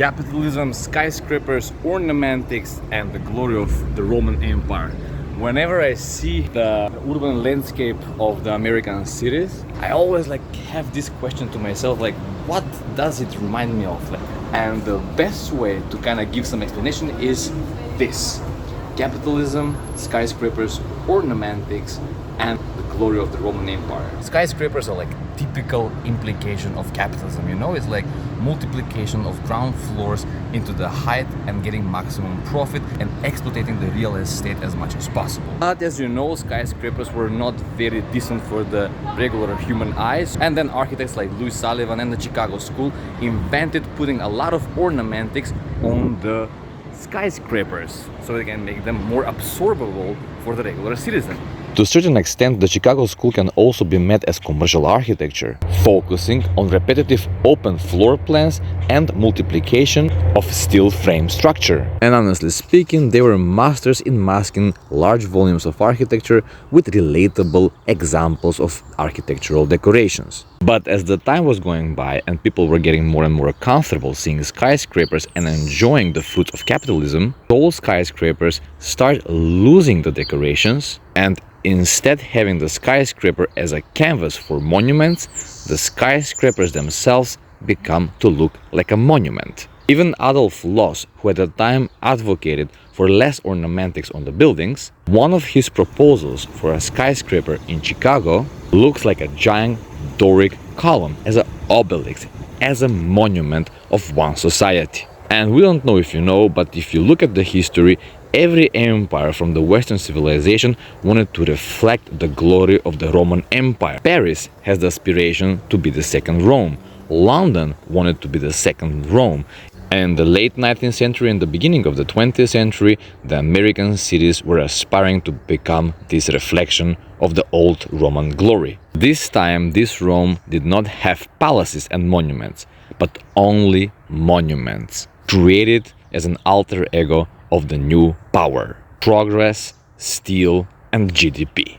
Capitalism, skyscrapers, ornamentics, and the glory of the Roman Empire. Whenever I see the urban landscape of the American cities, I always have this question to myself, what does it remind me of? And the best way to kind of give some explanation is this: capitalism, skyscrapers, ornamentics, and the glory of the Roman Empire. Skyscrapers are typical implication of capitalism, it's multiplication of ground floors into the height and getting maximum profit and exploiting the real estate as much as possible. But as you know, skyscrapers were not very decent for the regular human eyes, and then architects like Louis Sullivan and the Chicago School invented putting a lot of ornamentics on the skyscrapers so they can make them more absorbable for the regular citizen. To a certain extent, the Chicago School can also be met as commercial architecture, focusing on repetitive open floor plans and multiplication of steel frame structure. And honestly speaking, they were masters in masking large volumes of architecture with relatable examples of architectural decorations. But as the time was going by and people were getting more and more comfortable seeing skyscrapers and enjoying the fruits of capitalism, tall skyscrapers start losing the decorations, and instead having the skyscraper as a canvas for monuments, the skyscrapers themselves become to look like a monument. Even Adolf Loos, who at the time advocated for less ornamentics on the buildings, one of his proposals for a skyscraper in Chicago looks like a giant Doric column as an obelisk, as a monument of one society. And we don't know if you know, but if you look at the history, every empire from the Western civilization wanted to reflect the glory of the Roman Empire. Paris has the aspiration to be the second Rome. London wanted to be the second Rome. And in the late 19th century and the beginning of the 20th century, the American cities were aspiring to become this reflection of the old Roman glory. This time, this Rome did not have palaces and monuments, but only monuments, created as an alter ego of the new power: progress, steel, and GDP.